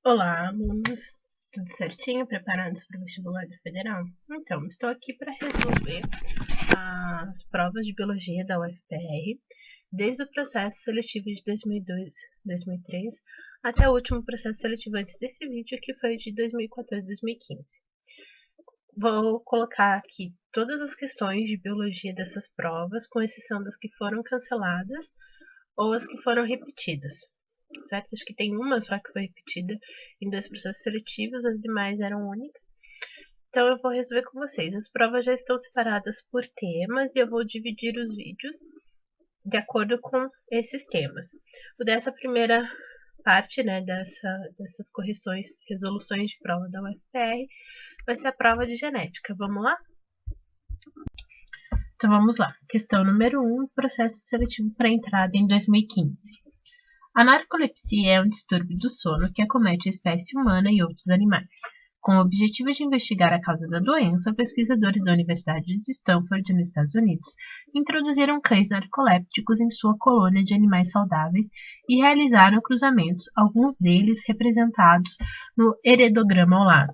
Olá, alunos! Tudo certinho? Preparados para o vestibular do Federal? Então, estou aqui para resolver as provas de biologia da UFPR, desde o processo seletivo de 2002, 2003, até o último processo seletivo antes desse vídeo, que foi de 2014, 2015. Vou colocar aqui todas as questões de biologia dessas provas, com exceção das que foram canceladas ou as que foram repetidas. Certo? Acho que tem uma só que foi repetida em 2 processos seletivos, as demais eram únicas. Então eu vou resolver com vocês. As provas já estão separadas por temas e eu vou dividir os vídeos de acordo com esses temas. O dessa primeira parte, né, dessas correções, resoluções de prova da UFPR, vai ser a prova de genética. Vamos lá? Então vamos lá. Questão número 1, processo seletivo para entrada em 2015. A narcolepsia é um distúrbio do sono que acomete a espécie humana e outros animais. Com o objetivo de investigar a causa da doença, pesquisadores da Universidade de Stanford, nos Estados Unidos, introduziram cães narcolépticos em sua colônia de animais saudáveis e realizaram cruzamentos, alguns deles representados no heredograma ao lado.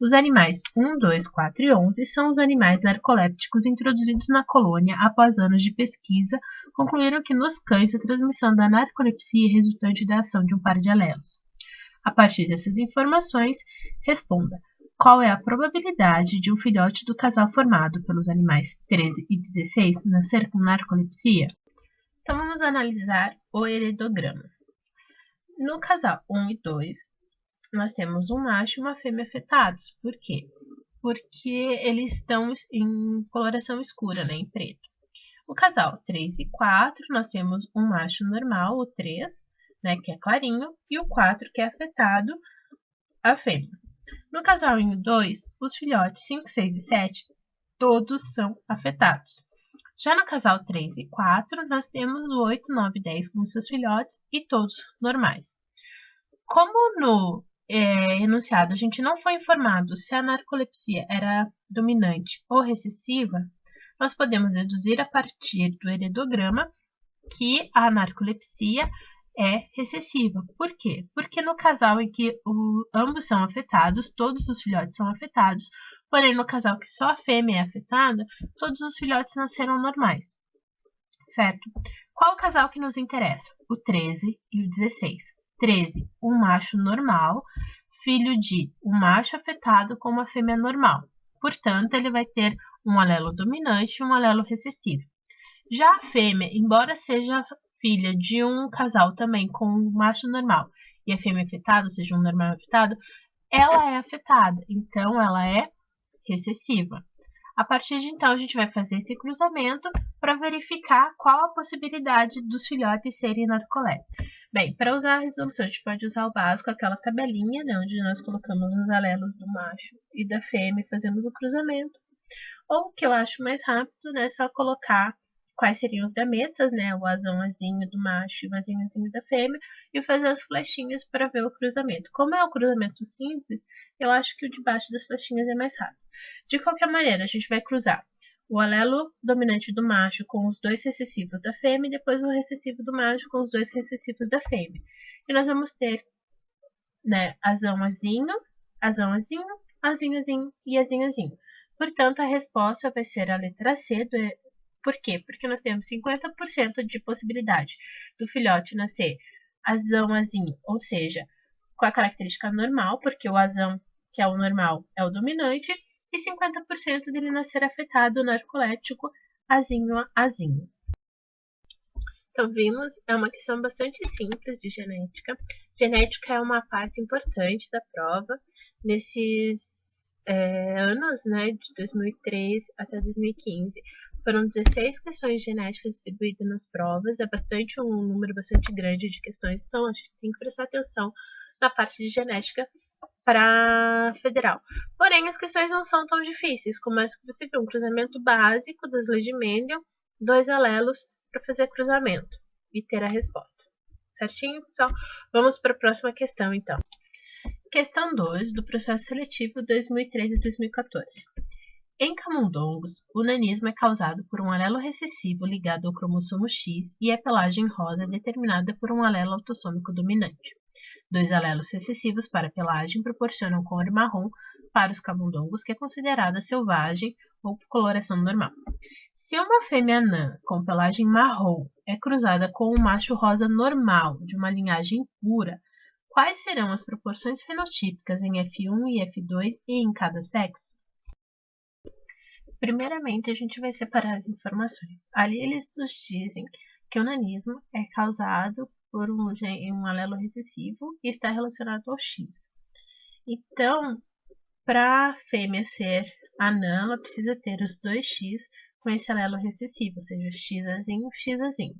Os animais 1, 2, 4 e 11 são os animais narcolépticos introduzidos na colônia após anos de pesquisa, concluíram que nos cães a transmissão da narcolepsia é resultante da ação de um par de alelos. A partir dessas informações, responda: qual é a probabilidade de um filhote do casal formado pelos animais 13 e 16 nascer com narcolepsia? Então vamos analisar o heredograma. No casal 1 e 2, nós temos um macho e uma fêmea afetados. Por quê? Porque eles estão em coloração escura, né, em preto. O casal 3 e 4, nós temos um macho normal, o 3, né, que é clarinho, e o 4, que é afetado, a fêmea. No casal 1 e 2, os filhotes 5, 6 e 7, todos são afetados. Já no casal 3 e 4, nós temos o 8, 9 e 10 com seus filhotes e todos normais. Como no enunciado a gente não foi informado se a narcolepsia era dominante ou recessiva, nós podemos deduzir a partir do heredograma que a narcolepsia é recessiva. Por quê? Porque no casal em que ambos são afetados, todos os filhotes são afetados, porém no casal que só a fêmea é afetada, todos os filhotes nasceram normais. Certo? Qual o casal que nos interessa? O 13 e o 16. 13, um macho normal, filho de um macho afetado com uma fêmea normal. Portanto, ele vai ter um alelo dominante e um alelo recessivo. Já a fêmea, embora seja filha de um casal também com um macho normal e a fêmea afetada, ou seja, um normal afetado, ela é afetada, então ela é recessiva. A partir de então, a gente vai fazer esse cruzamento para verificar qual a possibilidade dos filhotes serem narcolépticos. Bem, para usar a resolução, a gente pode usar o básico, aquela tabelinha, né, onde nós colocamos os alelos do macho e da fêmea e fazemos o cruzamento. Ou o que eu acho mais rápido, né, só colocar quais seriam os gametas, né, o azão-azinho do macho e o azinho-azinho da fêmea, e fazer as flechinhas para ver o cruzamento. Como é um cruzamento simples, eu acho que o de baixo das flechinhas é mais rápido. De qualquer maneira, a gente vai cruzar o alelo dominante do macho com os dois recessivos da fêmea e depois o recessivo do macho com os dois recessivos da fêmea. E nós vamos ter, né, azão-azinho, azão-azinho, azinho-azinho e azinho-azinho. Portanto, a resposta vai ser a letra C. Por quê? Porque nós temos 50% de possibilidade do filhote nascer azão-azinho, ou seja, com a característica normal, porque o azão, que é o normal, é o dominante, e 50% dele nascer afetado narcoléptico azinho-azinho. Então, vimos, é uma questão bastante simples de genética. Genética é uma parte importante da prova. Nesses anos, né, de 2003 até 2015, foram 16 questões genéticas distribuídas nas provas. É um número bastante grande de questões, então a gente tem que prestar atenção na parte de genética para federal. Porém, as questões não são tão difíceis, como essa que você viu, um cruzamento básico das leis de Mendel, 2 alelos para fazer cruzamento e ter a resposta. Certinho, pessoal? Vamos para a próxima questão, então. Questão 2 do processo seletivo 2013 e 2014. Em camundongos, o nanismo é causado por um alelo recessivo ligado ao cromossomo X e a pelagem rosa é determinada por um alelo autossômico dominante. 2 alelos recessivos para a pelagem proporcionam cor marrom para os camundongos, que é considerada selvagem ou coloração normal. Se uma fêmea anã com pelagem marrom é cruzada com um macho rosa normal de uma linhagem pura, quais serão as proporções fenotípicas em F1 e F2 e em cada sexo? Primeiramente, a gente vai separar as informações. Ali eles nos dizem que o nanismo é causado por um alelo recessivo e está relacionado ao X. Então, para a fêmea ser anã, ela precisa ter os dois X com esse alelo recessivo, ou seja, Xazinho, Xazinho.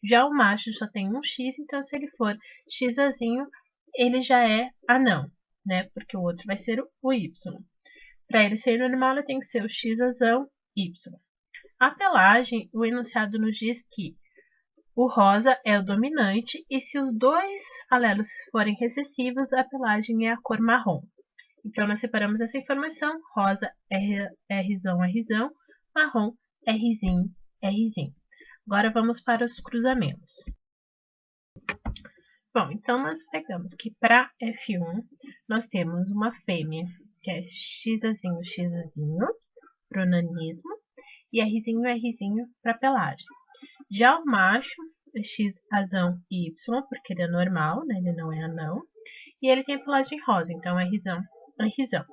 Já o macho só tem um X, então se ele for Xazinho, ele já é anão, né? Porque o outro vai ser o Y. Para ele ser normal, ele tem que ser o Xazão Y. A pelagem, o enunciado nos diz que o rosa é o dominante e se os dois alelos forem recessivos, a pelagem é a cor marrom. Então, nós separamos essa informação: rosa, Rzão, Rzão, marrom, Rzinho, Rzinho. Agora, vamos para os cruzamentos. Bom, então, nós pegamos que para F1, nós temos uma fêmea, que é Xazinho, Xazinho, para o nanismo, e Rzinho, Rzinho, para pelagem. Já o macho, é Xazão Y, porque ele é normal, né? Ele não é anão, e ele tem a pelagem rosa, então é Rzão, Rzão.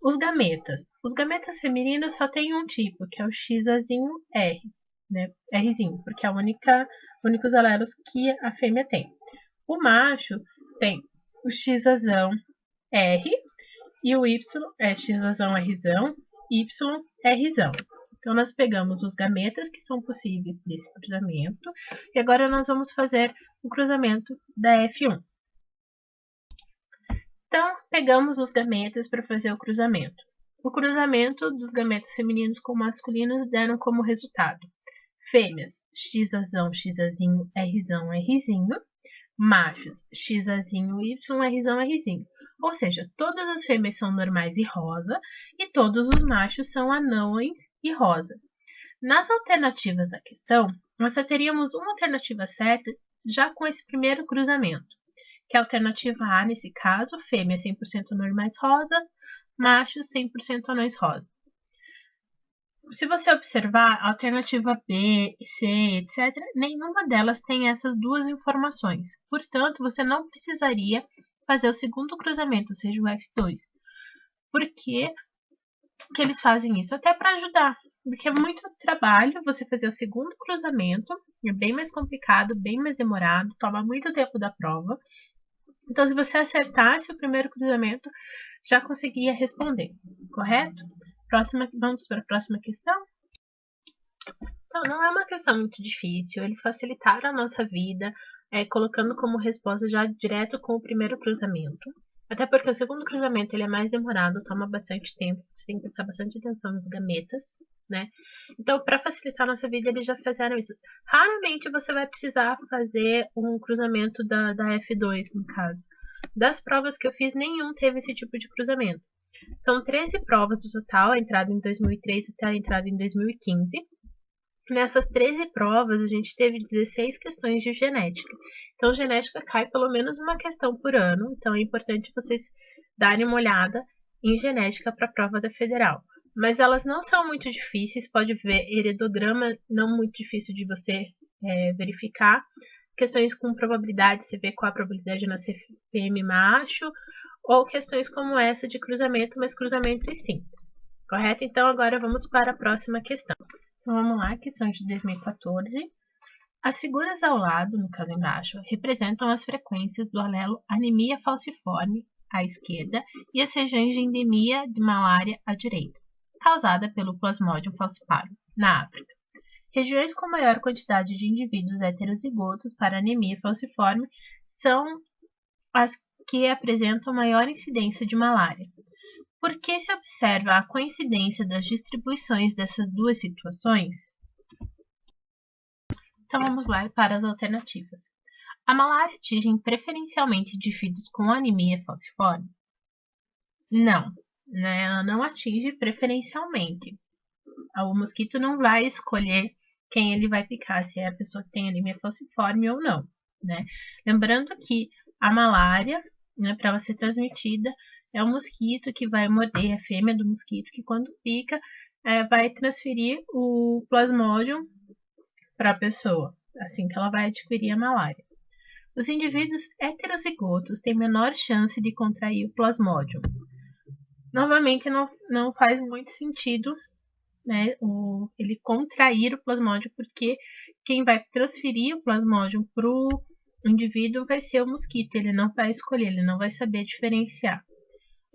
Os gametas femininos só tem um tipo, que é o Xazinho R, né? Rzinho, porque é únicos alelos que a fêmea tem. O macho tem o Xazão R e o Y é Xazão Rzão, Y Rzão. Então, nós pegamos os gametas que são possíveis desse cruzamento e agora nós vamos fazer o cruzamento da F1. Então, pegamos os gametas para fazer o cruzamento. O cruzamento dos gametas femininos com masculinos deram como resultado fêmeas Xazão, Xazinho, Rzão, Rzinho, machos Xazinho, Y, Rzão, Rzinho. Ou seja, todas as fêmeas são normais e rosa e todos os machos são anões e rosa. Nas alternativas da questão, nós só teríamos uma alternativa certa já com esse primeiro cruzamento, que é a alternativa A, nesse caso, fêmea 100% normais rosa, machos 100% anões rosa. Se você observar, a alternativa B, C, etc., nenhuma delas tem essas duas informações. Portanto, você não precisaria fazer o segundo cruzamento, ou seja, o F2. Por que eles fazem isso? Até para ajudar. Porque é muito trabalho você fazer o segundo cruzamento, é bem mais complicado, bem mais demorado, toma muito tempo da prova. Então, se você acertasse o primeiro cruzamento, já conseguia responder, correto? Vamos para a próxima questão? Então, não é uma questão muito difícil, eles facilitaram a nossa vida, colocando como resposta já direto com o primeiro cruzamento. Até porque o segundo cruzamento ele é mais demorado, toma bastante tempo, você tem que prestar bastante atenção nos gametas, né? Então, para facilitar a nossa vida, eles já fizeram isso. Raramente você vai precisar fazer um cruzamento da F2, no caso. Das provas que eu fiz, nenhum teve esse tipo de cruzamento. São 13 provas no total, a entrada em 2003 até a entrada em 2015. Nessas 13 provas, a gente teve 16 questões de genética. Então, genética cai pelo menos uma questão por ano. Então, é importante vocês darem uma olhada em genética para a prova da federal. Mas elas não são muito difíceis. Pode ver heredograma, não muito difícil de você verificar. Questões com probabilidade, você vê qual a probabilidade de nascer PM macho. Ou questões como essa de cruzamento, mas cruzamento simples. Correto? Então, agora vamos para a próxima questão. Então, vamos lá, questão de 2014. As figuras ao lado, no caso embaixo, representam as frequências do alelo anemia falciforme à esquerda e as regiões de endemia de malária à direita, causada pelo Plasmodium falciparum, na África. Regiões com maior quantidade de indivíduos heterozigotos para anemia falciforme são as que apresentam maior incidência de malária. Por que se observa a coincidência das distribuições dessas duas situações? Então vamos lá para as alternativas. A malária atinge preferencialmente indivíduos com anemia falciforme? Não, né? Ela não atinge preferencialmente. O mosquito não vai escolher quem ele vai picar, se é a pessoa que tem anemia falciforme ou não, né? Lembrando que A malária, né, para ela ser transmitida, é o mosquito que vai morder, a fêmea do mosquito, que quando pica, vai transferir o plasmodium para a pessoa, assim que ela vai adquirir a malária. Os indivíduos heterozigotos têm menor chance de contrair o plasmodium. Novamente, não faz muito sentido, né, ele contrair o plasmodium, porque quem vai transferir o plasmodium para o indivíduo vai ser o mosquito, ele não vai escolher, ele não vai saber diferenciar.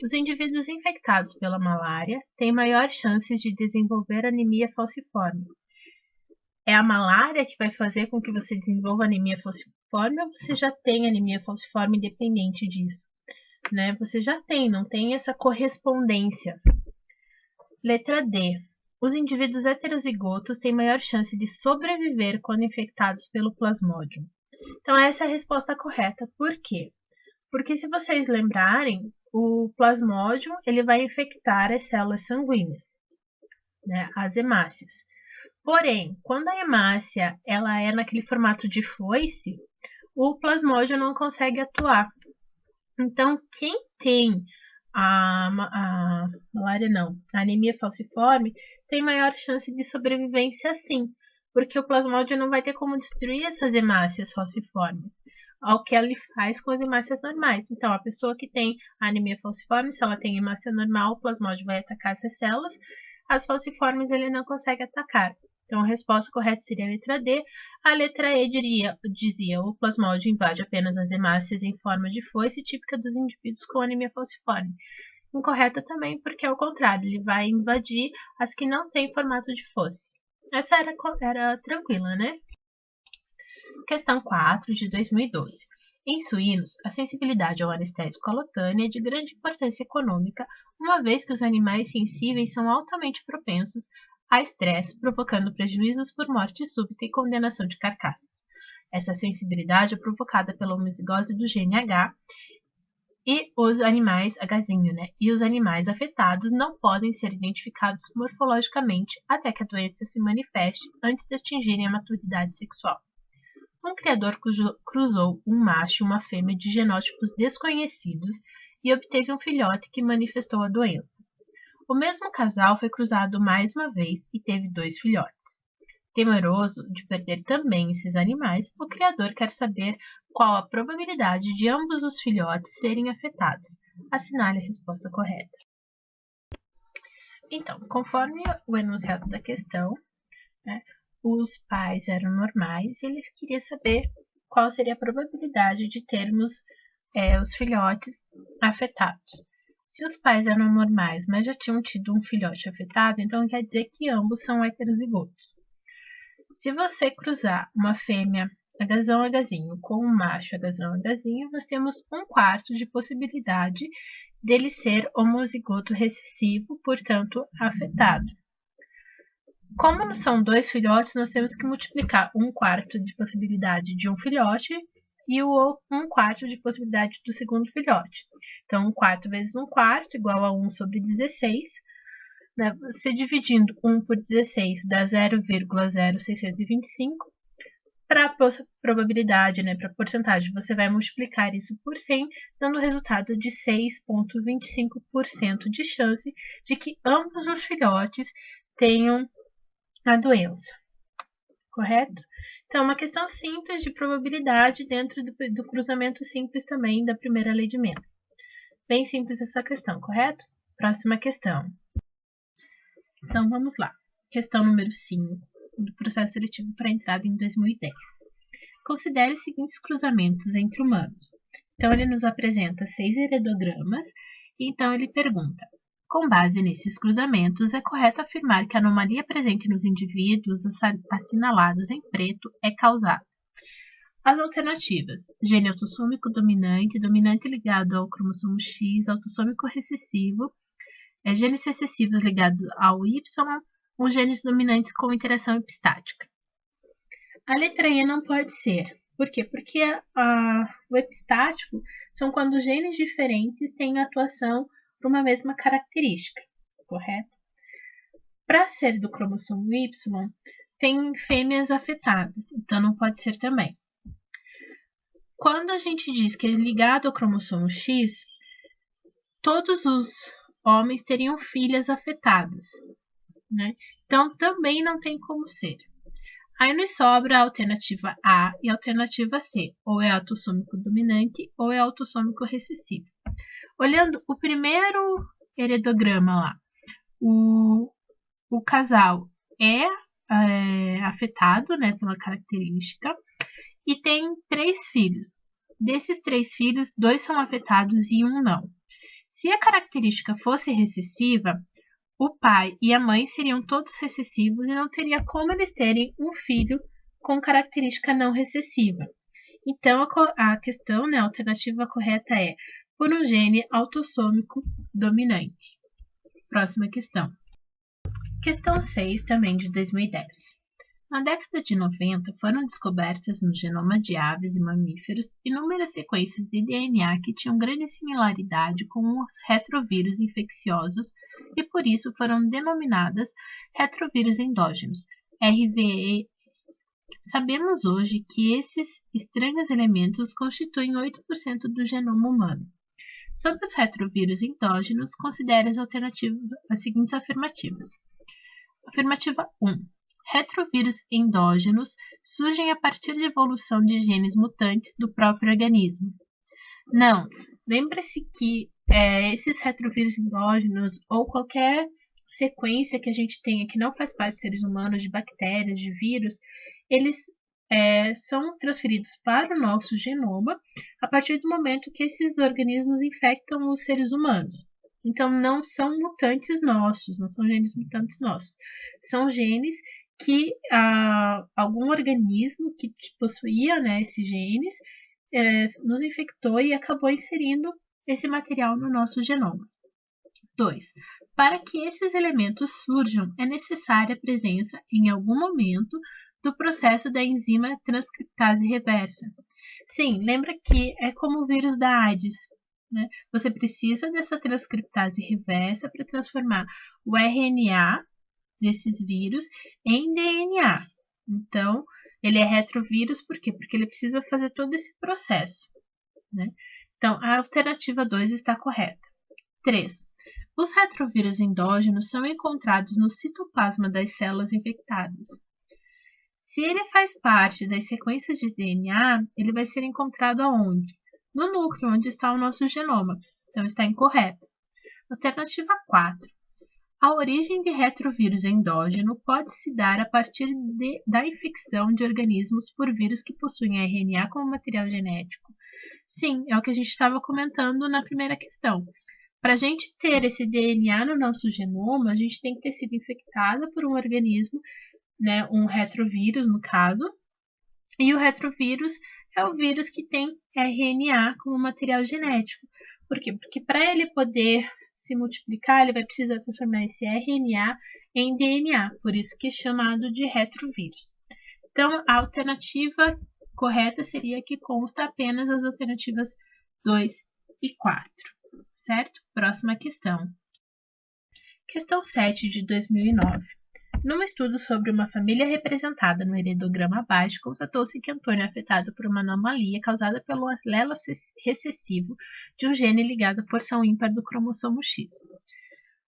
Os indivíduos infectados pela malária têm maior chances de desenvolver anemia falciforme. É a malária que vai fazer com que você desenvolva anemia falciforme ou você já tem anemia falciforme independente disso? Né? Você já tem, não tem essa correspondência. Letra D. Os indivíduos heterozigotos têm maior chance de sobreviver quando infectados pelo plasmodium. Então, essa é a resposta correta. Por quê? Porque se vocês lembrarem, o plasmodium ele vai infectar as células sanguíneas, né, as hemácias. Porém, quando a hemácia ela é naquele formato de foice, o plasmodium não consegue atuar. Então, quem tem a malária não, a anemia falciforme, tem maior chance de sobrevivência sim, porque o plasmodium não vai ter como destruir essas hemácias falciformes, ao que ele faz com as hemácias normais. Então, a pessoa que tem a anemia falciforme, se ela tem hemácia normal, o plasmodium vai atacar essas células, as falciformes ele não consegue atacar. Então, a resposta correta seria a letra D. A letra E dizia o plasmodium invade apenas as hemácias em forma de foice, típica dos indivíduos com anemia falciforme. Incorreta também, porque é o contrário, ele vai invadir as que não têm formato de foice. Essa era tranquila, né? Questão 4, de 2012. Em suínos, a sensibilidade ao anestésico alotâneo é de grande importância econômica, uma vez que os animais sensíveis são altamente propensos a estresse, provocando prejuízos por morte súbita e condenação de carcaças. Essa sensibilidade é provocada pela homozigose do gene H e os animais, Hzinho, né? E os animais afetados não podem ser identificados morfologicamente até que a doença se manifeste antes de atingirem a maturidade sexual. Um criador cruzou um macho e uma fêmea de genótipos desconhecidos e obteve um filhote que manifestou a doença. O mesmo casal foi cruzado mais uma vez e teve 2 filhotes. Temeroso de perder também esses animais, o criador quer saber qual a probabilidade de ambos os filhotes serem afetados. Assinale a resposta correta. Então, conforme o enunciado da questão, né, os pais eram normais e ele queria saber qual seria a probabilidade de termos os filhotes afetados. Se os pais eram normais, mas já tinham tido um filhote afetado, então quer dizer que ambos são heterozigotos. Se você cruzar uma fêmea Hzinho com um macho Hzinho, nós temos 1/4 de possibilidade dele ser homozigoto recessivo, portanto afetado. Como são 2 filhotes, nós temos que multiplicar 1/4 de possibilidade de um filhote e o 1/4 de possibilidade do segundo filhote. Então, 1/4 vezes 1/4 igual a 1 sobre 16. Né? Você dividindo 1 por 16 dá 0,0625. Para a probabilidade, né, para a porcentagem, você vai multiplicar isso por 100, dando o resultado de 6,25% de chance de que ambos os filhotes tenham a doença. Correto? Então, uma questão simples de probabilidade dentro do cruzamento simples também da primeira lei de Mendel. Bem simples essa questão, correto? Próxima questão. Então, vamos lá. Questão número 5, do processo seletivo para entrada em 2010. Considere os seguintes cruzamentos entre humanos. Então, ele nos apresenta 6 heredogramas, e então ele pergunta: com base nesses cruzamentos, é correto afirmar que a anomalia presente nos indivíduos assinalados em preto é causada. As alternativas: gene autossômico dominante, dominante ligado ao cromossomo X, autossômico recessivo, genes recessivos ligados ao Y, ou genes dominantes com interação epistática. A letra E não pode ser. Por quê? Porque o epistático são quando genes diferentes têm atuação por uma mesma característica, correto? Para ser do cromossomo Y, tem fêmeas afetadas, então não pode ser também. quando a gente diz que é ligado ao cromossomo X, todos os homens teriam filhas afetadas, né? Então, também não tem como ser. Aí nos sobra a alternativa A e a alternativa C, ou é autossômico dominante ou é autossômico recessivo. Olhando o primeiro heredograma lá, o casal é afetado, né, pela característica e tem 3 filhos. Desses 3 filhos, 2 são afetados e 1 não. Se a característica fosse recessiva, o pai e a mãe seriam todos recessivos e não teria como eles terem um filho com característica não recessiva. Então, a questão, né, a alternativa correta é por um gene autossômico dominante. Próxima questão. Questão 6, também de 2010. Na década de 90, foram descobertas no genoma de aves e mamíferos inúmeras sequências de DNA que tinham grande similaridade com os retrovírus infecciosos e por isso foram denominadas retrovírus endógenos, RVE. Sabemos hoje que esses estranhos elementos constituem 8% do genoma humano. Sobre os retrovírus endógenos, considere as seguintes afirmativas. Afirmativa 1. Retrovírus endógenos surgem a partir de evolução de genes mutantes do próprio organismo. Não. Lembre-se que esses retrovírus endógenos ou qualquer sequência que a gente tenha que não faz parte de seres humanos, de bactérias, de vírus, eles são transferidos para o nosso genoma a partir do momento que esses organismos infectam os seres humanos. Então, não são mutantes nossos, não são genes mutantes nossos. São genes que algum organismo que possuía, né, esses genes nos infectou e acabou inserindo esse material no nosso genoma. 2. Para que esses elementos surjam, é necessária a presença, em algum momento, do processo da enzima transcriptase reversa. Sim, lembra que é como o vírus da AIDS, né? Você precisa dessa transcriptase reversa para transformar o RNA desses vírus em DNA. Então, ele é retrovírus por quê? Porque ele precisa fazer todo esse processo, né? Então, a alternativa 2 está correta. 3. Os retrovírus endógenos são encontrados no citoplasma das células infectadas. Se ele faz parte das sequências de DNA, ele vai ser encontrado aonde? No núcleo, onde está o nosso genoma. Então, está incorreto. Alternativa 4. A origem de retrovírus endógeno pode se dar a partir da infecção de organismos por vírus que possuem RNA como material genético. Sim, é o que a gente estava comentando na primeira questão. Para a gente ter esse DNA no nosso genoma, a gente tem que ter sido infectado por um organismo, né, um retrovírus no caso, e o retrovírus é o vírus que tem RNA como material genético. Por quê? Porque para ele poder se multiplicar, ele vai precisar transformar esse RNA em DNA, por isso que é chamado de retrovírus. Então, a alternativa correta seria que consta apenas as alternativas 2 e 4, certo? Próxima questão. Questão 7 de 2009. Num estudo sobre uma família representada no heredograma abaixo, constatou-se que Antônio é afetado por uma anomalia causada pelo alelo recessivo de um gene ligado à porção ímpar do cromossomo X.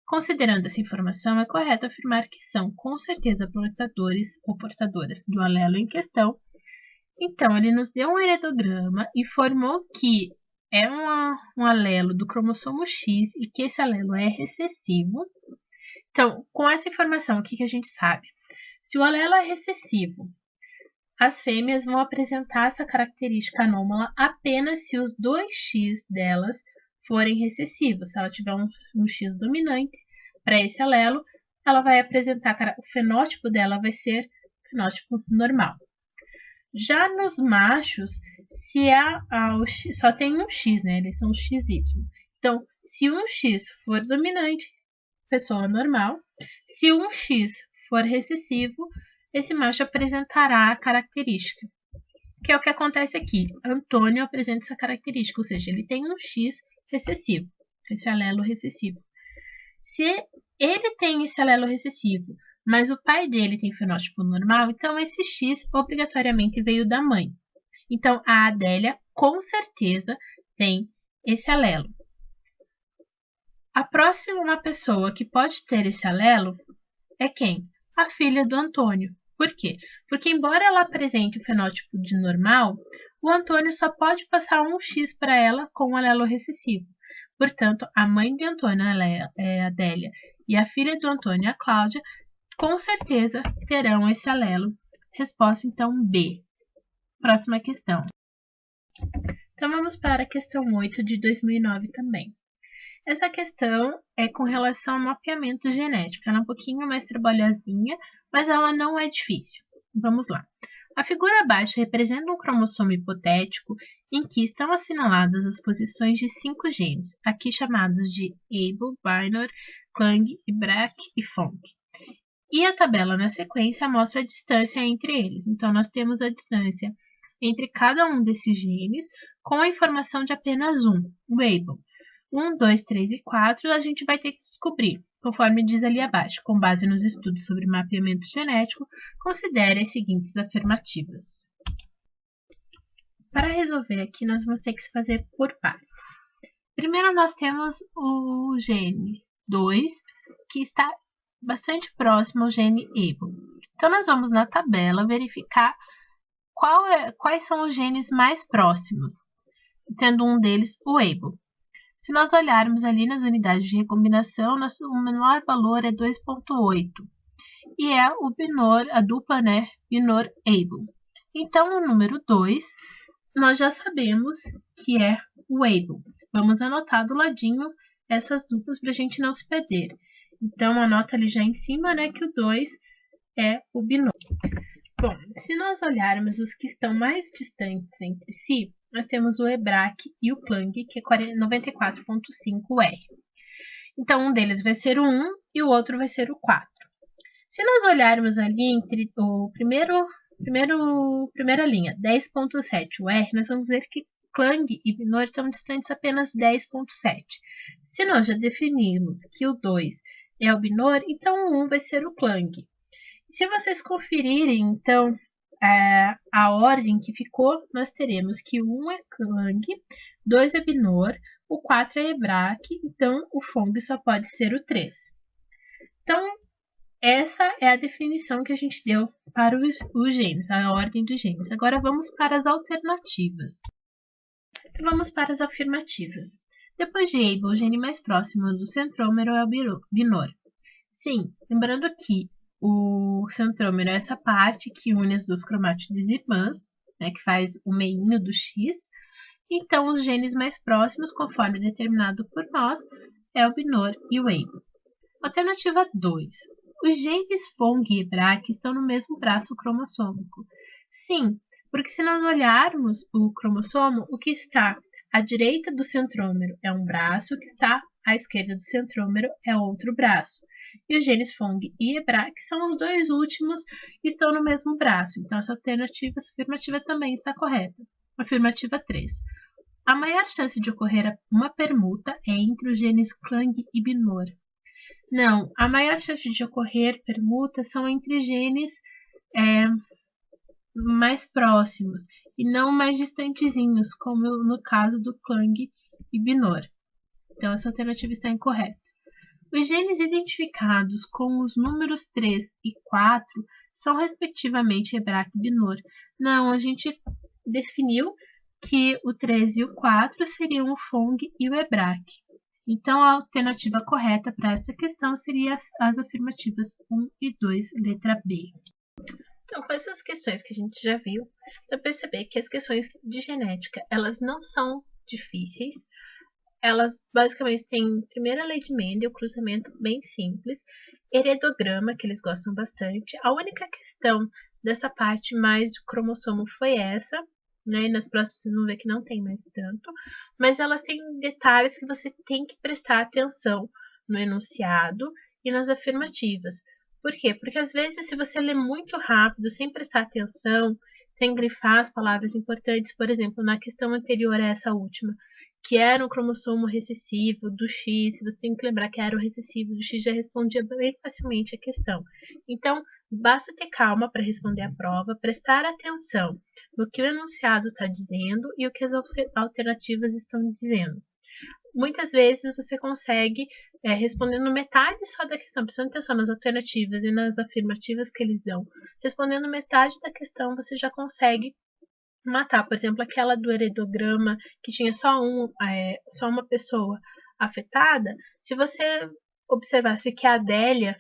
Considerando essa informação, é correto afirmar que são, com certeza, portadores ou portadoras do alelo em questão. Então, ele nos deu um heredograma e informou que é um alelo do cromossomo X e que esse alelo é recessivo. Então, com essa informação, o que a gente sabe? Se o alelo é recessivo, as fêmeas vão apresentar essa característica anômala apenas se os 2x delas forem recessivos. Se ela tiver um X dominante para esse alelo, ela vai apresentar, o fenótipo dela vai ser fenótipo normal. Já nos machos, se só tem um X, né? Eles são XY. Então, se um X for dominante, pessoa normal. Se um X for recessivo, esse macho apresentará a característica, que é o que acontece aqui. Antônio apresenta essa característica, ou seja, ele tem um X recessivo, esse alelo recessivo. Se ele tem esse alelo recessivo, mas o pai dele tem fenótipo normal, então esse X obrigatoriamente veio da mãe. Então, a Adélia com certeza tem esse alelo. A próxima pessoa que pode ter esse alelo é quem? A filha do Antônio. Por quê? Porque embora ela apresente o fenótipo de normal, o Antônio só pode passar um X para ela com o alelo recessivo. Portanto, a mãe de Antônio, a Adélia, e a filha do Antônio, a Cláudia, com certeza terão esse alelo. Resposta, então, B. Próxima questão. Então, vamos para a questão 8 de 2009 também. Essa questão é com relação ao mapeamento genético. Ela é um pouquinho mais trabalhosinha, mas ela não é difícil. Vamos lá. A figura abaixo representa um cromossomo hipotético em que estão assinaladas as posições de 5 genes, aqui chamados de Abel, Bynor, Klang, Brack e Fonck. E a tabela na sequência mostra a distância entre eles. Então, nós temos a distância entre cada um desses genes com a informação de apenas um, o Abel. 1, 2, 3 e 4 a gente vai ter que descobrir, conforme diz ali abaixo. Com base nos estudos sobre mapeamento genético, considere as seguintes afirmativas. Para resolver aqui, nós vamos ter que se fazer por partes. Primeiro, nós temos o gene 2, que está bastante próximo ao gene Abel. Então, nós vamos na tabela verificar quais são os genes mais próximos, sendo um deles o Abel. Se nós olharmos ali nas unidades de recombinação, o menor valor é 2,8 e é o Bynor, a dupla, Bynor-Abel. Então, o número 2, nós já sabemos que é o Abel. Vamos anotar do ladinho essas duplas para a gente não se perder. Então, anota ali já em cima, que o 2 é o Bynor. Bom, se nós olharmos os que estão mais distantes entre si, nós temos o Ebrack e o Klang, que é 94,5R. Então, um deles vai ser o 1 e o outro vai ser o 4. Se nós olharmos ali entre o primeira linha, 10,7R, nós vamos ver que Klang e Bynor estão distantes apenas 10,7. Se nós já definimos que o 2 é o Bynor, então o 1 vai ser o Klang. Se vocês conferirem, então, a ordem que ficou, nós teremos que o 1 é Klang, 2 é Bynor, o 4 é Ebrack, então o Fonck só pode ser o 3. Então, essa é a definição que a gente deu para os genes, a ordem dos genes. Agora vamos para as alternativas. Vamos para as afirmativas. Depois de Abel, o gene mais próximo do centrômero é o Bynor. Sim, lembrando que o centrômero é essa parte que une as duas cromátides irmãs, que faz o meinho do X. Então, os genes mais próximos, conforme determinado por nós, é o Bynor e o Abel. Alternativa 2. Os genes Fonck e Ebrack estão no mesmo braço cromossômico. Sim, porque se nós olharmos o cromossomo, o que está à direita do centrômero é um braço, o que está à esquerda do centrômero é outro braço. E os genes Fonck e Ebrack são os dois últimos e estão no mesmo braço. Então, essa afirmativa também está correta. Afirmativa 3. A maior chance de ocorrer uma permuta é entre os genes Klang e Bynor. Não, a maior chance de ocorrer permuta são entre genes mais próximos e não mais distantezinhos, como no caso do Klang e Bynor. Então, essa alternativa está incorreta. Os genes identificados com os números 3 e 4 são, respectivamente, Ebrack e Bynor. Não, a gente definiu que o 3 e o 4 seriam o Fonck e o Ebrack. Então, a alternativa correta para esta questão seria as afirmativas 1 e 2, letra B. Então, com essas questões que a gente já viu, dá para perceber que as questões de genética, elas não são difíceis. Elas basicamente têm primeiro a lei de Mendel, cruzamento bem simples, heredograma, que eles gostam bastante. A única questão dessa parte mais do cromossomo foi essa, e nas próximas vocês vão ver que não tem mais tanto, mas elas têm detalhes que você tem que prestar atenção no enunciado e nas afirmativas. Por quê? Porque às vezes, se você lê muito rápido, sem prestar atenção, sem grifar as palavras importantes, por exemplo, na questão anterior a essa última, que era um cromossomo recessivo do X, você tem que lembrar que era o recessivo do X, já respondia bem facilmente a questão. Então, basta ter calma para responder a prova, prestar atenção no que o enunciado está dizendo e o que as alternativas estão dizendo. Muitas vezes você consegue respondendo metade só da questão, prestando atenção nas alternativas e nas afirmativas que eles dão. Respondendo metade da questão, você já consegue matar. Por exemplo, aquela do heredograma que tinha só uma pessoa afetada. Se você observasse que a Adélia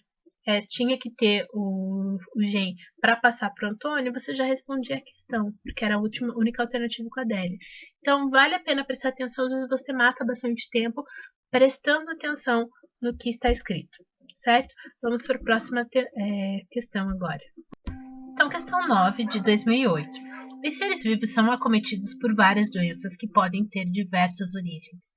tinha que ter o gene para passar para o Antônio, você já respondia a questão, porque era a única alternativa com a Adélia. Então, vale a pena prestar atenção, às vezes você mata bastante tempo prestando atenção no que está escrito, certo? Vamos para a próxima questão agora. Então, questão 9 de 2008. Os seres vivos são acometidos por várias doenças que podem ter diversas origens.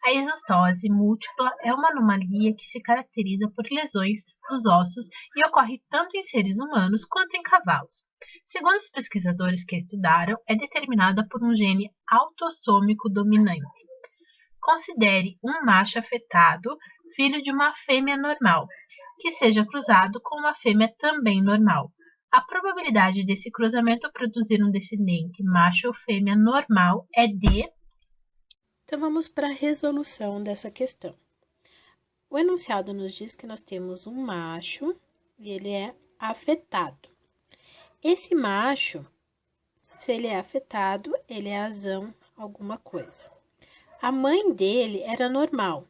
A exostose múltipla é uma anomalia que se caracteriza por lesões dos ossos e ocorre tanto em seres humanos quanto em cavalos. Segundo os pesquisadores que a estudaram, é determinada por um gene autossômico dominante. Considere um macho afetado filho de uma fêmea normal, que seja cruzado com uma fêmea também normal. A probabilidade desse cruzamento produzir um descendente macho ou fêmea normal é de... Então, vamos para a resolução dessa questão. O enunciado nos diz que nós temos um macho e ele é afetado. Esse macho, se ele é afetado, ele é azão alguma coisa. A mãe dele era normal.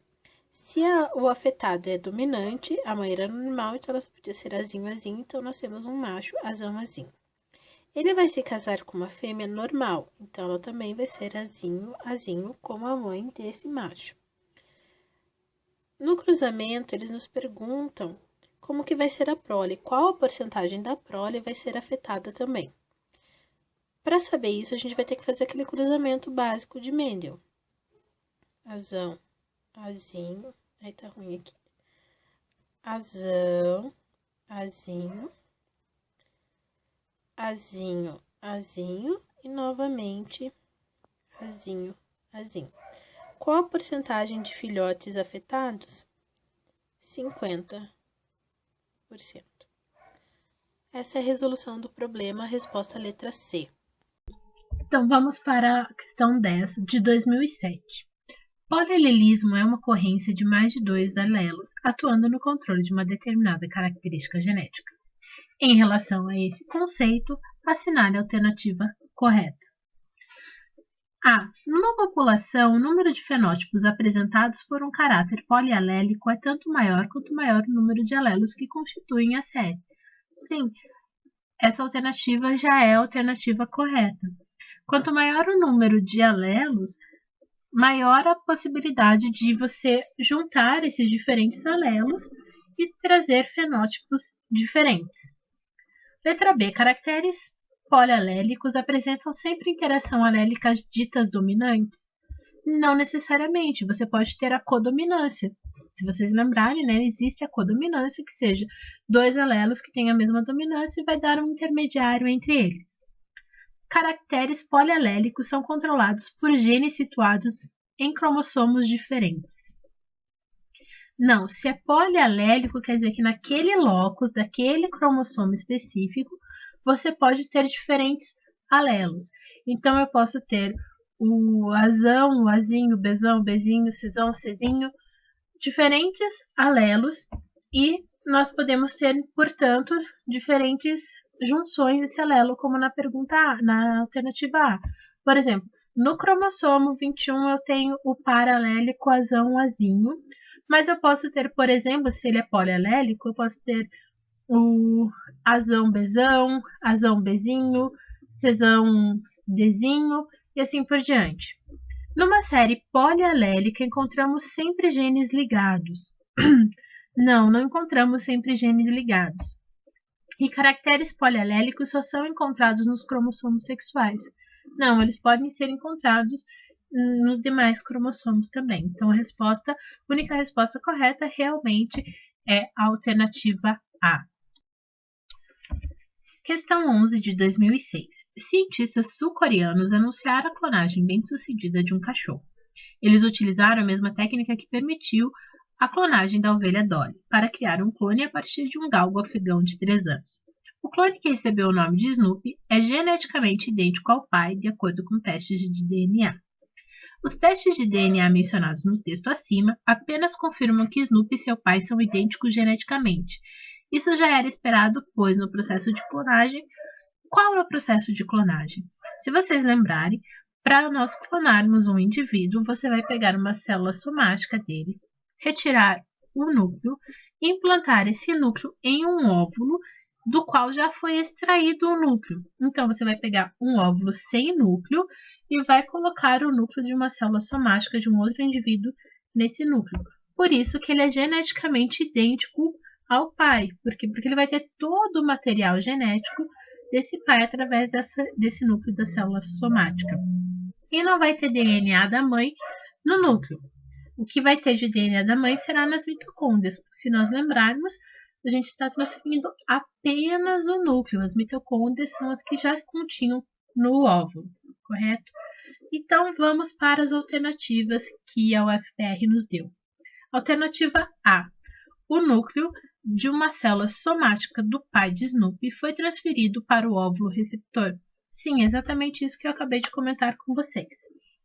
Se o afetado é dominante, a mãe era normal, então ela podia ser azinho, azinho, então nós temos um macho, azão, azinho. Ele vai se casar com uma fêmea normal, então ela também vai ser azinho, azinho, como a mãe desse macho. No cruzamento, eles nos perguntam como que vai ser a prole, qual a porcentagem da prole vai ser afetada também. Para saber isso, a gente vai ter que fazer aquele cruzamento básico de Mendel. Azão, azinho, aí tá ruim aqui. Azão, azinho, azinho, azinho e novamente azinho, azinho. Qual a porcentagem de filhotes afetados? 50%. Essa é a resolução do problema, a resposta letra C. Então, vamos para a questão 10 de 2007. Polialelismo é uma ocorrência de mais de 2 alelos atuando no controle de uma determinada característica genética. Em relação a esse conceito, assinale a alternativa correta. A. Numa população, o número de fenótipos apresentados por um caráter polialélico é tanto maior quanto maior o número de alelos que constituem a série. Sim, essa alternativa já é a alternativa correta. Quanto maior o número de alelos, maior a possibilidade de você juntar esses diferentes alelos e trazer fenótipos diferentes. Letra B. Caracteres polialélicos apresentam sempre interação alélica ditas dominantes? Não necessariamente, você pode ter a codominância. Se vocês lembrarem, né, existe a codominância, que seja 2 alelos que têm a mesma dominância e vai dar um intermediário entre eles. Caracteres polialélicos são controlados por genes situados em cromossomos diferentes. Não, se é polialélico, quer dizer que naquele locus, daquele cromossomo específico, você pode ter diferentes alelos. Então, eu posso ter o azão, o azinho, o bezão, o bezinho, o cezão, o cezinho, diferentes alelos, e nós podemos ter, portanto, diferentes junções desse alelo, como na pergunta A, na alternativa A. Por exemplo, no cromossomo 21 eu tenho o paralélico azão-azinho, mas eu posso ter, por exemplo, se ele é polialélico, eu posso ter o azão-bezão, azão-bezinho, cezão-dezinho e assim por diante. Numa série polialélica, encontramos sempre genes ligados. Não encontramos sempre genes ligados. E caracteres polialélicos só são encontrados nos cromossomos sexuais. Não, eles podem ser encontrados nos demais cromossomos também. Então, a única resposta correta realmente é a alternativa A. Questão 11 de 2006. Cientistas sul-coreanos anunciaram a clonagem bem-sucedida de um cachorro. Eles utilizaram a mesma técnica que permitiu a clonagem da ovelha Dolly, para criar um clone a partir de um galgo afegão de 3 anos. O clone que recebeu o nome de Snoopy é geneticamente idêntico ao pai, de acordo com testes de DNA. Os testes de DNA mencionados no texto acima apenas confirmam que Snoopy e seu pai são idênticos geneticamente. Isso já era esperado, pois no processo de clonagem... Qual é o processo de clonagem? Se vocês lembrarem, para nós clonarmos um indivíduo, você vai pegar uma célula somática dele, retirar o núcleo e implantar esse núcleo em um óvulo do qual já foi extraído o núcleo. Então, você vai pegar um óvulo sem núcleo e vai colocar o núcleo de uma célula somática de um outro indivíduo nesse núcleo. Por isso que ele é geneticamente idêntico ao pai. Por quê? Porque ele vai ter todo o material genético desse pai através desse núcleo da célula somática. E não vai ter DNA da mãe no núcleo. O que vai ter de DNA da mãe será nas mitocôndrias. Se nós lembrarmos, a gente está transferindo apenas o núcleo. As mitocôndrias são as que já continham no óvulo, correto? Então, vamos para as alternativas que a UFPR nos deu. Alternativa A. O núcleo de uma célula somática do pai de Snoopy foi transferido para o óvulo receptor. Sim, exatamente isso que eu acabei de comentar com vocês.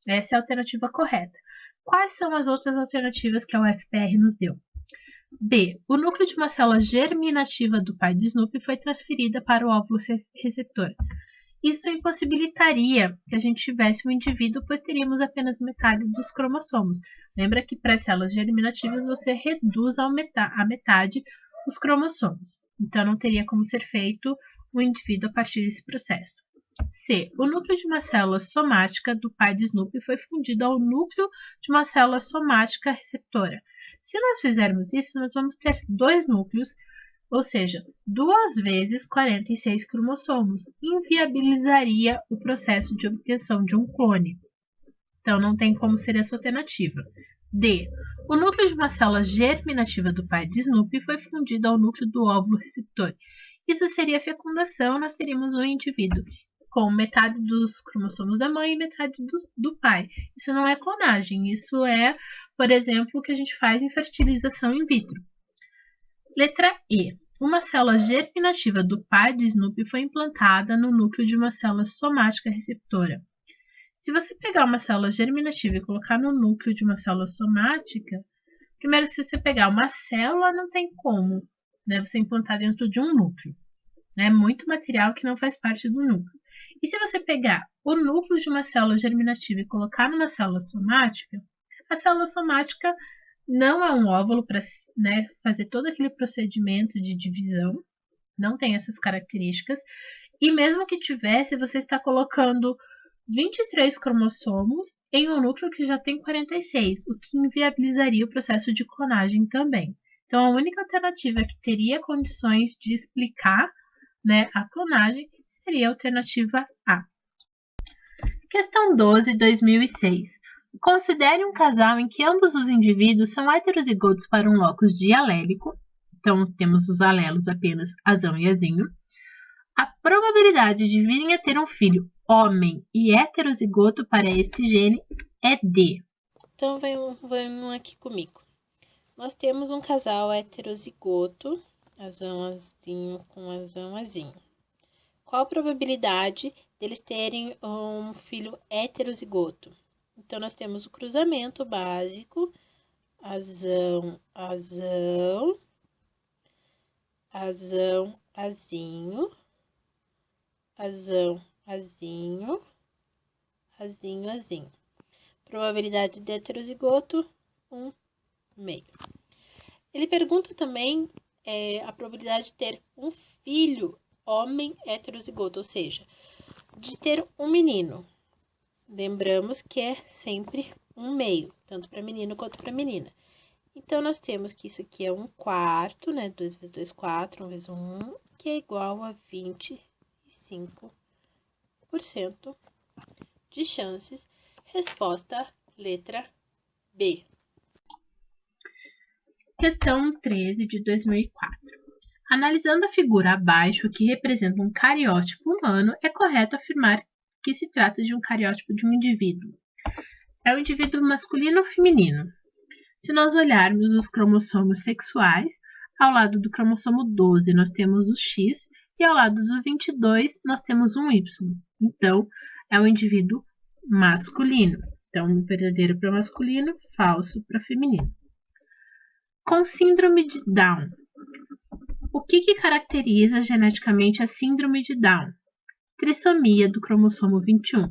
Essa é a alternativa correta. Quais são as outras alternativas que a UFPR nos deu? B. O núcleo de uma célula germinativa do pai de Snoopy foi transferida para o óvulo receptor. Isso impossibilitaria que a gente tivesse um indivíduo, pois teríamos apenas metade dos cromossomos. Lembra que para as células germinativas você reduz a metade os cromossomos. Então não teria como ser feito um indivíduo a partir desse processo. C. O núcleo de uma célula somática do pai de Snoopy foi fundido ao núcleo de uma célula somática receptora. Se nós fizermos isso, nós vamos ter 2 núcleos, ou seja, 2 vezes 46 cromossomos, inviabilizaria o processo de obtenção de um clone. Então, não tem como ser essa alternativa. D. O núcleo de uma célula germinativa do pai de Snoopy foi fundido ao núcleo do óvulo receptor. Isso seria fecundação, nós teríamos um indivíduo com metade dos cromossomos da mãe e metade do pai. Isso não é clonagem, isso é, por exemplo, o que a gente faz em fertilização in vitro. Letra E. Uma célula germinativa do pai de Snoopy foi implantada no núcleo de uma célula somática receptora. Se você pegar uma célula germinativa e colocar no núcleo de uma célula somática, primeiro, se você pegar uma célula, não tem como, né, você implantar dentro de um núcleo. É muito material que não faz parte do núcleo. E se você pegar o núcleo de uma célula germinativa e colocar numa célula somática, a célula somática não é um óvulo para, né, fazer todo aquele procedimento de divisão, não tem essas características, e mesmo que tivesse, você está colocando 23 cromossomos em um núcleo que já tem 46, o que inviabilizaria o processo de clonagem também. Então, a única alternativa que teria condições de explicar, né, a clonagem seria a alternativa A. Questão 12, 2006. Considere um casal em que ambos os indivíduos são heterozigotos para um locus dialélico. Então, temos os alelos apenas azão e azinho. A probabilidade de virem a ter um filho homem e heterozigoto para este gene é D. Então, venham aqui comigo. Nós temos um casal heterozigoto, azão azinho com azão azinho. Qual a probabilidade deles terem um filho heterozigoto? Então, nós temos o cruzamento básico, azão, azão, azão, azinho, azão, azinho, azinho, azinho. Probabilidade de heterozigoto, 1/2. Ele pergunta também a probabilidade de ter um filho homem heterozigoto, ou seja, de ter um menino. Lembramos que é sempre 1/2, tanto para menino quanto para menina. Então, nós temos que isso aqui é 1/4, né? 2 vezes 2, 4, 1 vezes 1, que é igual a 25% de chances. Resposta, letra B. Questão 13, de 2004. Analisando a figura abaixo, que representa um cariótipo humano, é correto afirmar que se trata de um cariótipo de um indivíduo. é o indivíduo masculino ou feminino? Se nós olharmos os cromossomos sexuais, ao lado do cromossomo 12 nós temos o X e ao lado do 22 nós temos um Y. Então, é um indivíduo masculino. Então, verdadeiro para masculino, falso para feminino. Com síndrome de Down. O que caracteriza geneticamente a síndrome de Down? Trissomia do cromossomo 21.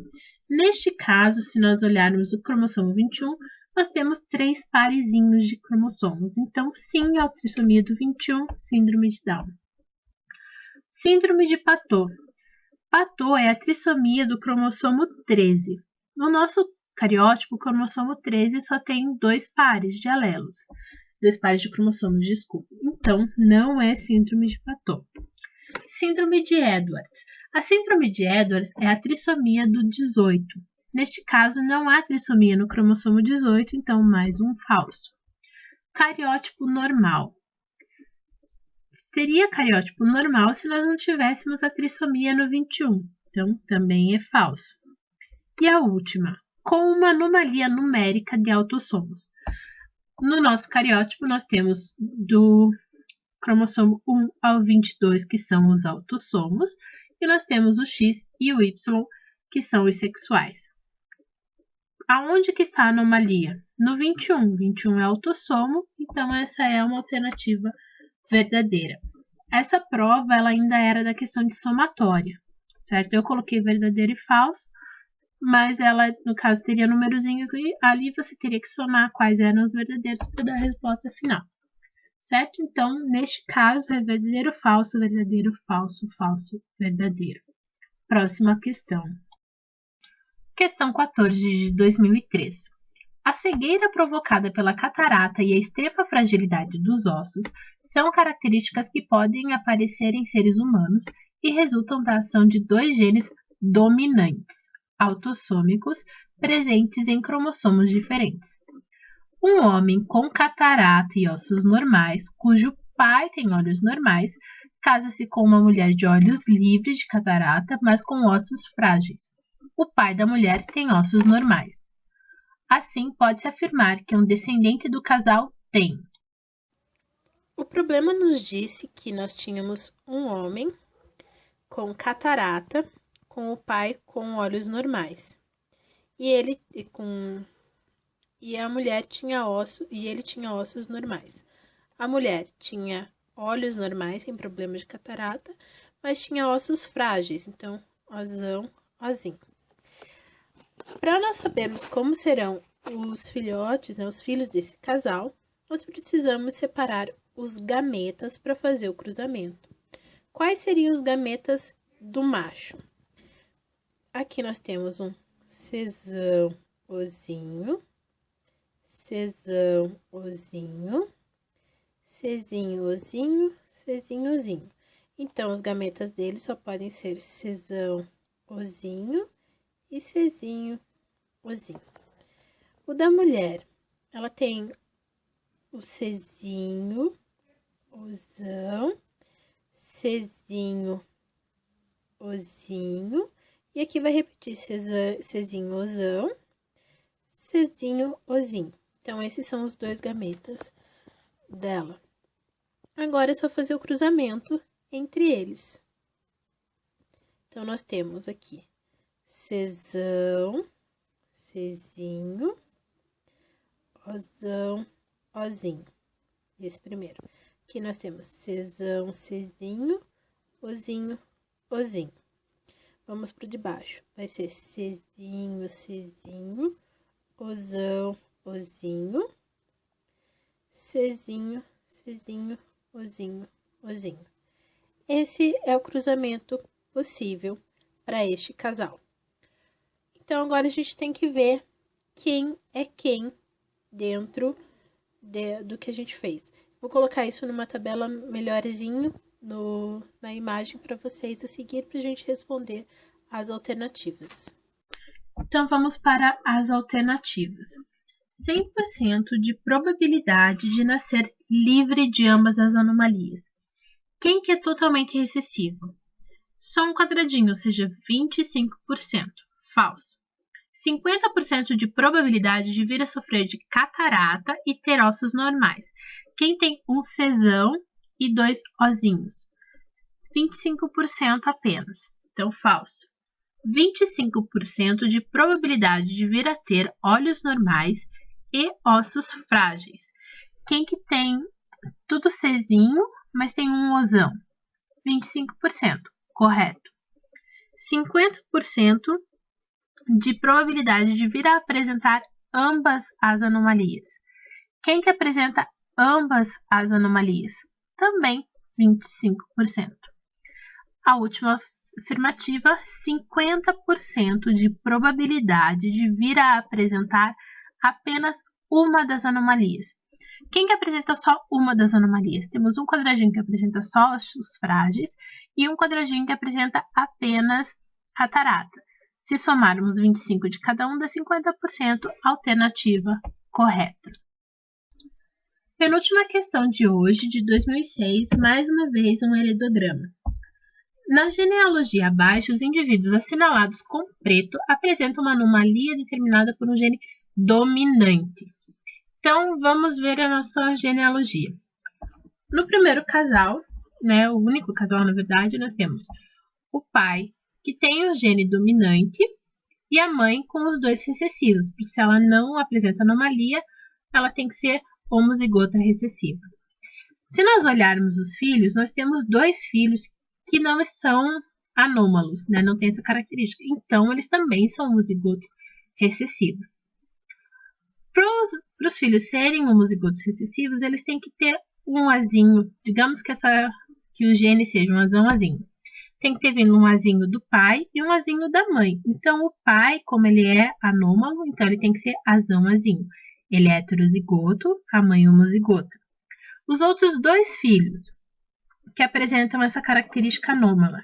Neste caso, se nós olharmos o cromossomo 21, nós temos 3 parezinhos de cromossomos. Então, sim, é a trissomia do 21, síndrome de Down. Síndrome de Patot. Patot é a trissomia do cromossomo 13. No nosso cariótipo, o cromossomo 13 só tem 2 pares de alelos. 2 pares de cromossomos, desculpa. Então, não é síndrome de Patot. Síndrome de Edwards. A síndrome de Edwards é a trissomia do 18. Neste caso, não há trissomia no cromossomo 18, então mais um falso. Cariótipo normal. Seria cariótipo normal se nós não tivéssemos a trissomia no 21, então também é falso. E a última, com uma anomalia numérica de autossomos. No nosso cariótipo, nós temos do cromossomo 1 ao 22, que são os autossomos, e nós temos o X e o Y, que são os sexuais. Aonde que está a anomalia? No 21. 21 é autossomo, então essa é uma alternativa verdadeira. Essa prova ela ainda era da questão de somatória, certo? Eu coloquei verdadeiro e falso, mas ela, no caso, teria numerozinhos ali, você teria que somar quais eram os verdadeiros para dar a resposta final, certo? Então, neste caso, é verdadeiro, falso, falso, verdadeiro. Próxima questão. Questão 14 de 2003. A cegueira provocada pela catarata e a extrema fragilidade dos ossos são características que podem aparecer em seres humanos e resultam da ação de 2 genes dominantes, autossômicos, presentes em cromossomos diferentes. Um homem com catarata e ossos normais, cujo pai tem olhos normais, casa-se com uma mulher de olhos livres de catarata, mas com ossos frágeis. O pai da mulher tem ossos normais. Assim, pode-se afirmar que um descendente do casal tem. O problema nos disse que nós tínhamos um homem com catarata, com o pai com olhos normais. E a mulher tinha ele tinha ossos normais. A mulher tinha olhos normais, sem problema de catarata, mas tinha ossos frágeis, então osão, ozinho. Para nós sabermos como serão os filhotes, os filhos desse casal, nós precisamos separar os gametas para fazer o cruzamento. Quais seriam os gametas do macho? Aqui nós temos um cesão, ozinho, cesão, ozinho, cezinho, ozinho, cezinho, ozinho. Então, os gametas dele só podem ser cesão, ozinho e cezinho, ozinho. O da mulher, ela tem o cezinho, ozão, cezinho, ozinho, e aqui vai repetir cezinho, ozão, cezinho, ozinho. Então, esses são os 2 gametas dela. Agora é só fazer o cruzamento entre eles. Então, nós temos aqui cesão, cezinho, ozão, ozinho. Esse primeiro. Aqui nós temos cesão, cezinho, ozinho, ozinho. Vamos pro de baixo. Vai ser cezinho, cezinho, ozão, ozinho, cezinho, cezinho, ozinho, ozinho. Esse é o cruzamento possível para este casal. Então, agora a gente tem que ver quem é quem dentro do que a gente fez. Vou colocar isso numa tabela melhorzinho na imagem para vocês a seguir, para a gente responder as alternativas. Então, vamos para as alternativas. 100% de probabilidade de nascer livre de ambas as anomalias. Quem que é totalmente recessivo? Só um quadradinho, ou seja, 25%. Falso. 50% de probabilidade de vir a sofrer de catarata e ter ossos normais. Quem tem um Czão e 2 ozinhos? 25% apenas. Então, falso. 25% de probabilidade de vir a ter olhos normais e ossos frágeis. Quem que tem tudo Czinho, mas tem um osão? 25%. Correto. 50% de probabilidade de vir a apresentar ambas as anomalias. Quem que apresenta ambas as anomalias? Também 25%. A última afirmativa, 50% de probabilidade de vir a apresentar apenas uma das anomalias. Quem que apresenta só uma das anomalias? Temos um quadradinho que apresenta só os frágeis e um quadradinho que apresenta apenas catarata. Se somarmos 25 de cada um, dá 50%, alternativa correta. Penúltima questão de hoje, de 2006, mais uma vez um heredograma. Na genealogia abaixo, os indivíduos assinalados com preto apresentam uma anomalia determinada por um gene dominante. Então, vamos ver a nossa genealogia. No primeiro casal, o único casal, na verdade, nós temos o pai, que tem o gene dominante, e a mãe com os 2 recessivos, porque se ela não apresenta anomalia, ela tem que ser homozigota recessiva. Se nós olharmos os filhos, nós temos 2 filhos que não são anômalos, não tem essa característica. Então, eles também são homozigotos recessivos. Para os filhos serem homozigotos recessivos, eles têm que ter um azinho, digamos que o gene seja um azão-azinho. Tem que ter vindo um azinho do pai e um azinho da mãe. Então, o pai, como ele é anômalo, então ele tem que ser azão-azinho. Ele é heterozigoto, a mãe homozigota. Os outros 2 filhos que apresentam essa característica anômala,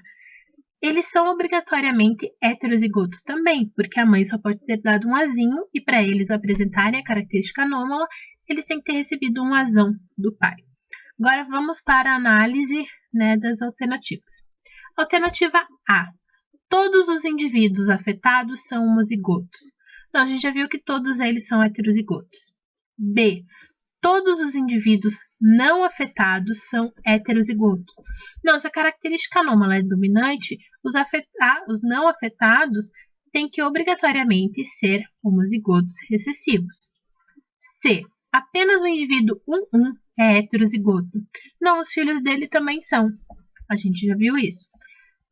eles são obrigatoriamente heterozigotos também, porque a mãe só pode ter dado um azinho e para eles apresentarem a característica anômala, eles têm que ter recebido um azão do pai. Agora vamos para a análise das alternativas. Alternativa A. Todos os indivíduos afetados são homozigotos. Então, a gente já viu que todos eles são heterozigotos. B. Todos os indivíduos não afetados são heterozigotos. Não, se a característica anômala é dominante, os não afetados têm que obrigatoriamente ser homozigotos recessivos. C. Apenas o indivíduo 1,1 é heterozigoto. Não, os filhos dele também são. A gente já viu isso.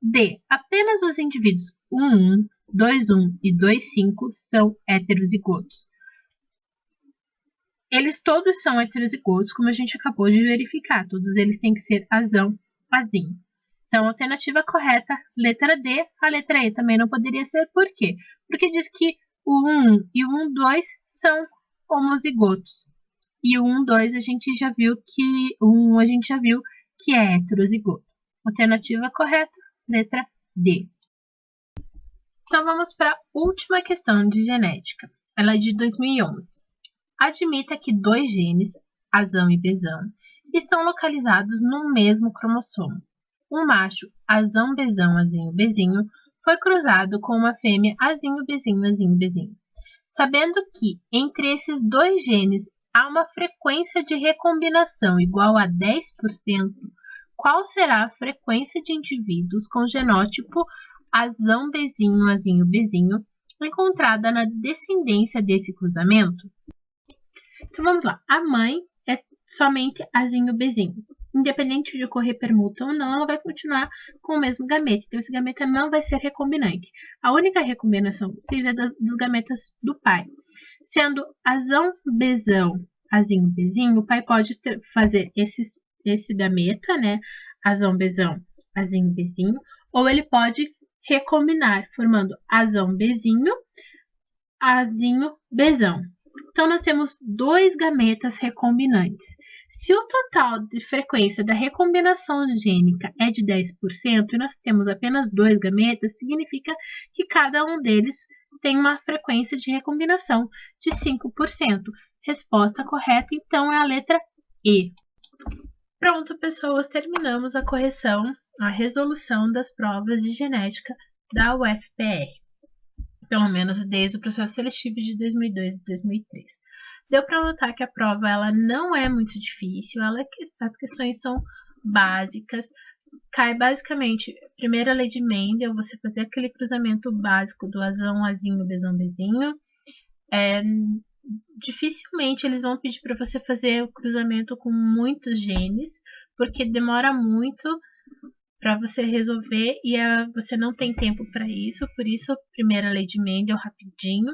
D. Apenas os indivíduos 1,1, 2,1 e 2,5 são heterozigotos. Eles todos são heterozigotos, como a gente acabou de verificar. Todos eles têm que ser azão-azinho. Então, a alternativa correta, letra D. A letra E também não poderia ser. Por quê? Porque diz que o 1 e o 1,2 são homozigotos. E o 1,2 a gente já viu que é heterozigoto. Alternativa correta, letra D. Então, vamos para a última questão de genética. Ela é de 2011. Admita que 2 genes, azão e bezão, estão localizados no mesmo cromossomo. Um macho, azão, bezão, azinho, bezinho, foi cruzado com uma fêmea, azinho, bezinho, azinho, bezinho. Sabendo que entre esses 2 genes há uma frequência de recombinação igual a 10%, qual será a frequência de indivíduos com genótipo azão, bezinho, azinho, bezinho, encontrada na descendência desse cruzamento? Então, vamos lá. A mãe é somente azinho, bezinho. Independente de ocorrer permuta ou não, ela vai continuar com o mesmo gameta. Então, esse gameta não vai ser recombinante. A única recombinação possível é dos gametas do pai. Sendo azão, bezão, azinho, bezinho, o pai pode fazer esse gameta, azão, bezão, azinho, bezinho, ou ele pode recombinar, formando azão, bezinho, azinho, bezão. Então, nós temos 2 gametas recombinantes. Se o total de frequência da recombinação gênica é de 10% e nós temos apenas 2 gametas, significa que cada um deles tem uma frequência de recombinação de 5%. Resposta correta, então, é a letra E. Pronto, pessoas, terminamos a correção, a resolução das provas de genética da UFPR. pelo menos desde o processo seletivo de 2002 e 2003. Deu para notar que a prova ela não é muito difícil, as questões são básicas, cai basicamente, primeira lei de Mendel, você fazer aquele cruzamento básico do azão, azinho, bezão, bezinho. Dificilmente eles vão pedir para você fazer o cruzamento com muitos genes, porque demora muito para você resolver e você não tem tempo para isso, por isso, primeira lei de Mendel, rapidinho.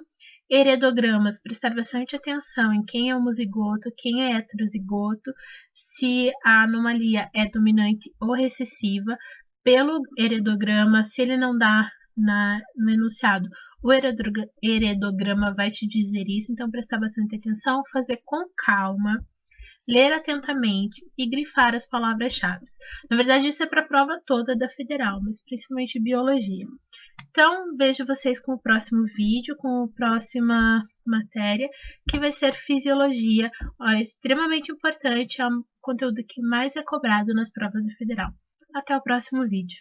Heredogramas, prestar bastante atenção em quem é homozigoto, quem é heterozigoto, se a anomalia é dominante ou recessiva. Pelo heredograma, se ele não dá no enunciado, o heredograma vai te dizer isso, então prestar bastante atenção, fazer com calma, ler atentamente e grifar as palavras-chave. Na verdade, isso é para a prova toda da federal, mas principalmente biologia. Então, vejo vocês com o próximo vídeo, com a próxima matéria, que vai ser fisiologia. É extremamente importante, é o conteúdo que mais é cobrado nas provas da federal. Até o próximo vídeo.